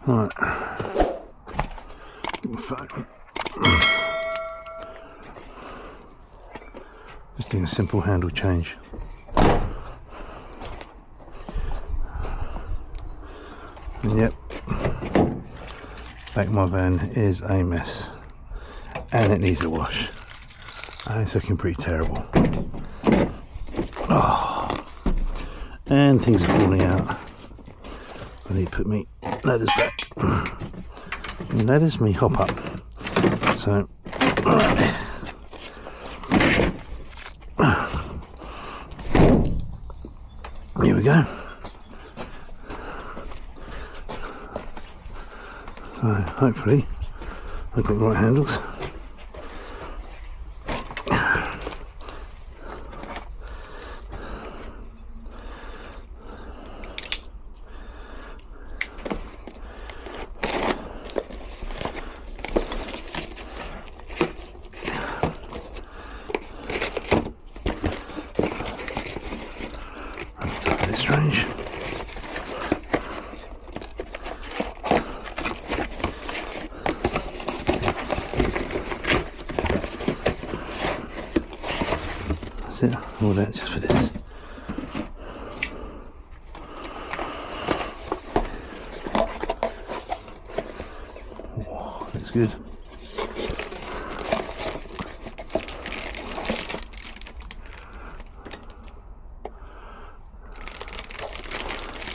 Right. Phone. Just doing a simple handle change. And yep, back of my van is a mess, and it needs a wash. And it's looking pretty terrible. Oh, and things are falling out. I need to put me ladders back. And ladders me hop up. So, alright. Here we go. So hopefully I've got the right handles. That's a bit strange. It, all that just for this. Oh, that's good.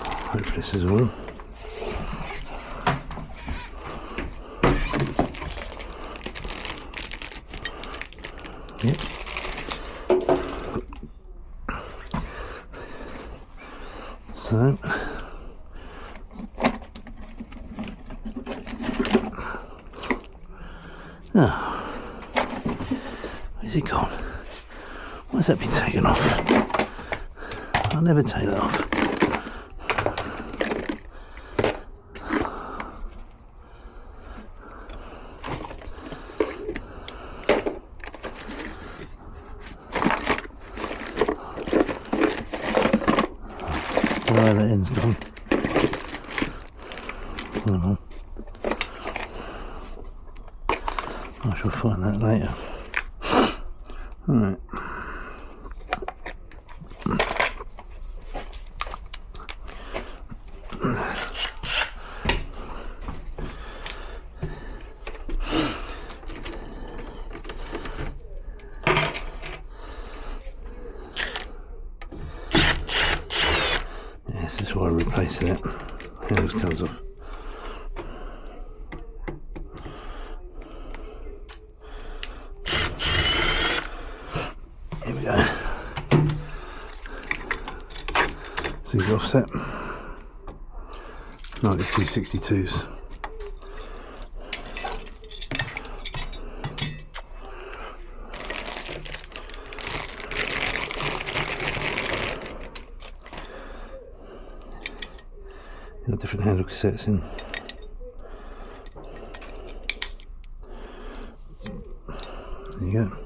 Hopefully this is all. Yep. So, where's it gone? Why's that been taken off? I'll never take that off. Where that end's gone. Oh, I shall find that later. Alright. This is why I replace that. Handles comes off. Here we go. So these offset 9262s. Got different handle cassettes in. There you go.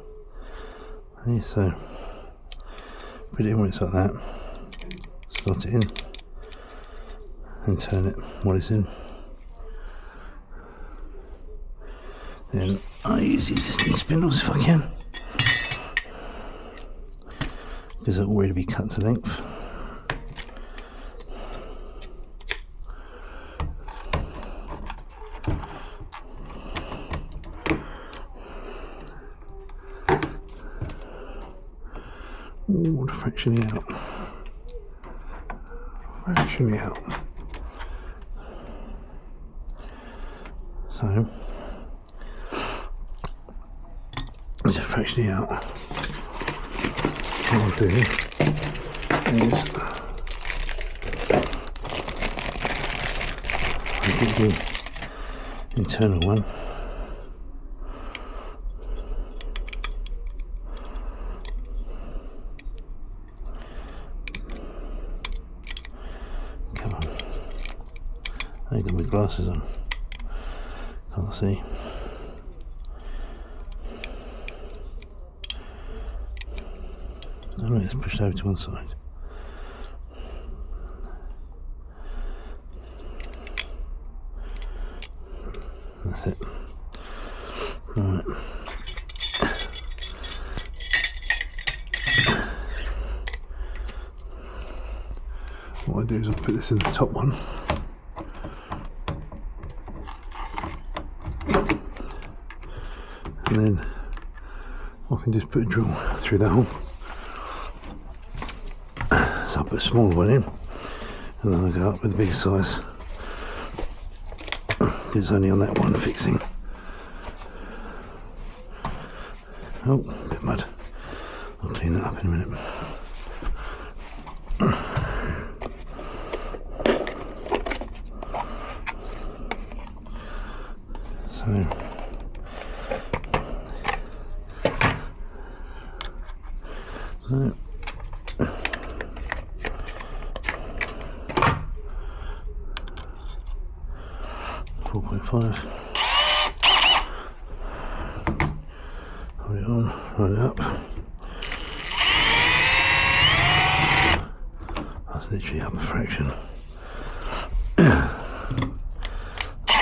Okay, so put it in when it's like that, slot it in and turn it while it's in. Then I use the existing spindles if I can, because they'll already be cut to length. Ooh, fractionally out. Fractionally out. So, it's a fractionally out. What I'll do is I'll get the internal one. Come on. I ain't got my glasses on. Can't see. Alright, it's pushed over to one side. Right. What I do is I put this in the top one. And then I can just put a drill through that hole. So I put a smaller one in, and then I go up with the bigger size. It's only on that one fixing. Oh, a bit of mud. I'll clean that up in a minute. So, no. 4.5. Hold it on, run it up. That's literally up a fraction.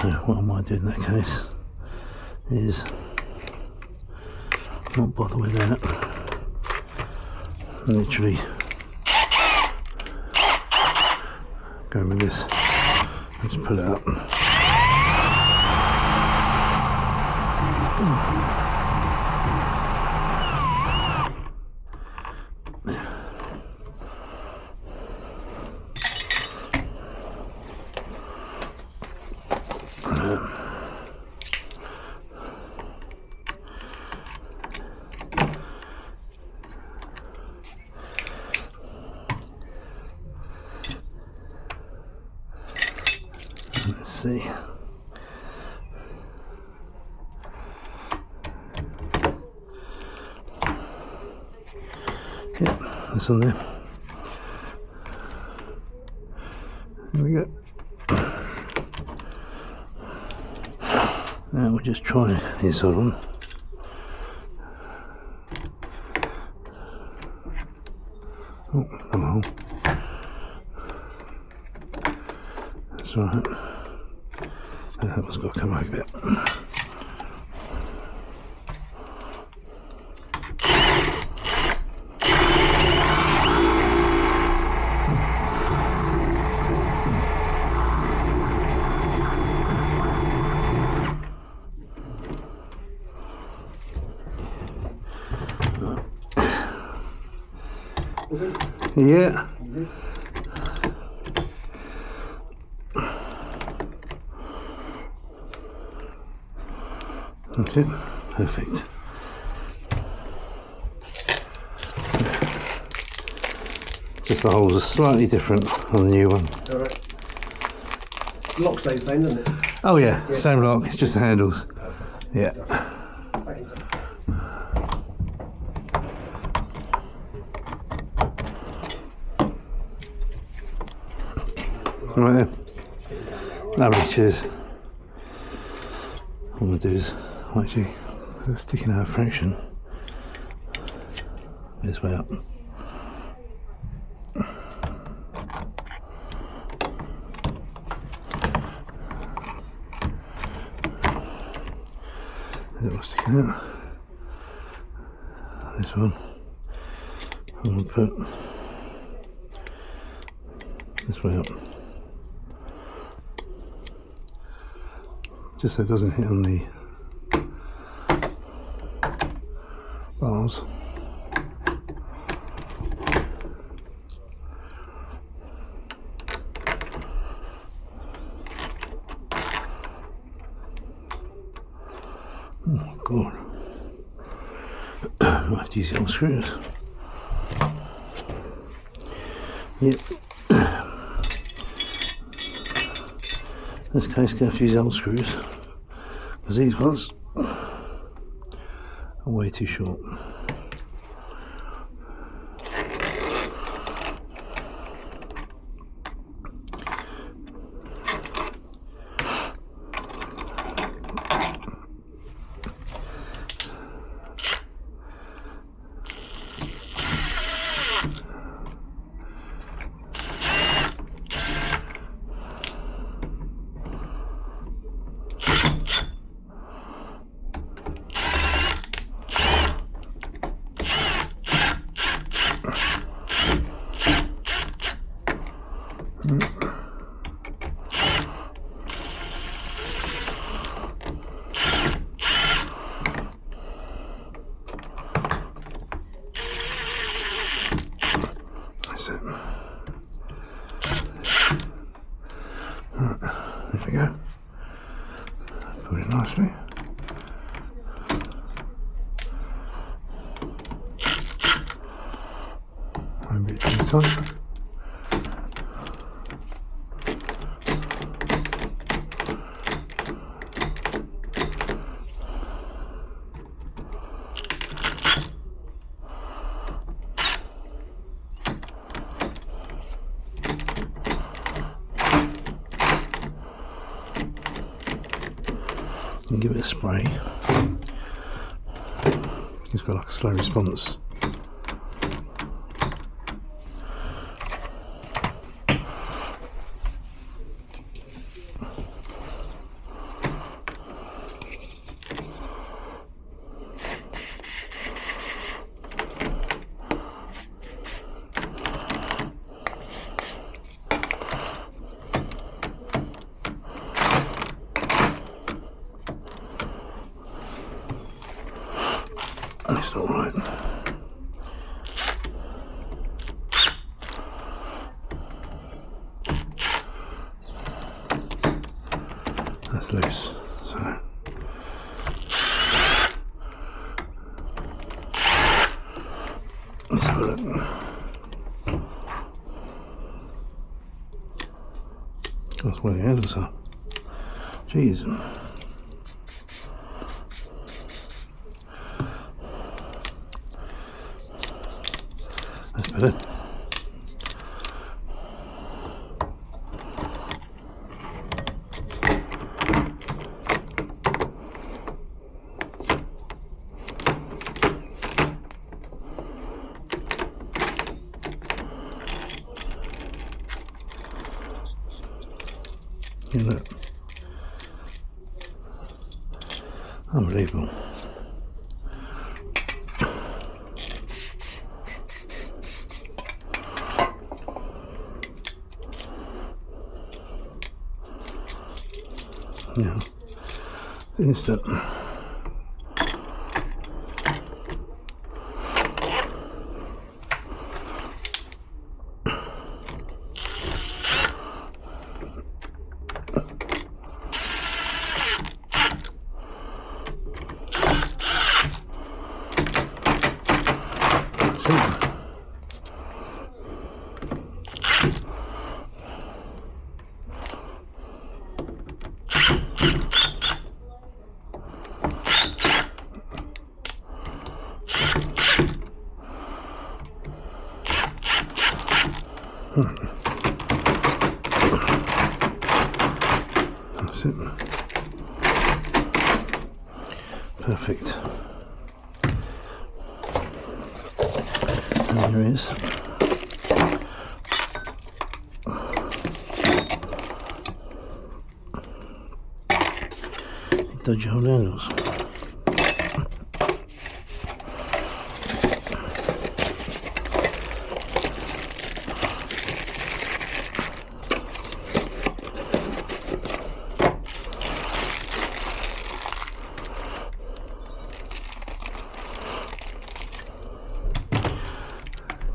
So what I might do in that case is not bother with that. Literally go with this and just pull it up. Let's see. Yep, that's on there. There we go. Now we'll just try the inside one. Oh, that's right. That one's got to come out a bit. Yeah. That's it. Perfect. Just the holes are slightly different on the new one. Alright. Lock stays the same, doesn't it? Oh yeah, same lock, it's just the handles. Perfect. Yeah. Right then. Lovely, cheers. What I'm going to do is actually sticking out a fraction this way up. That one's sticking out. This one I'm going to put this way up. Just so it doesn't hit on the bars. Oh god. I have to use the old screws. Yep. In this case, I'm going to have to use old screws because these ones are way too short. There we go. Put it nicely. A bit too tight. And give it a spray. It's got like a slow response. That's not right. That's loose. So let's have a look. That's where the handles are. Jeez. That's better. Yeah, look. Unbelievable. Yeah, it's instant. That's it. Perfect. And there is. Dodgy old handles.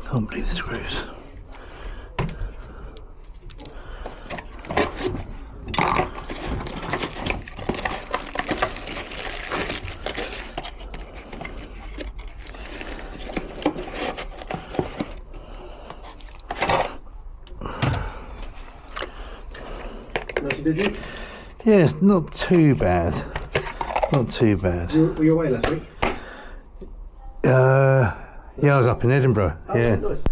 Can't believe the screws. Nice and busy? Yes, not too bad. Not too bad. Were you away last week? Yeah, I was up in Edinburgh. Oh, Yeah. nice.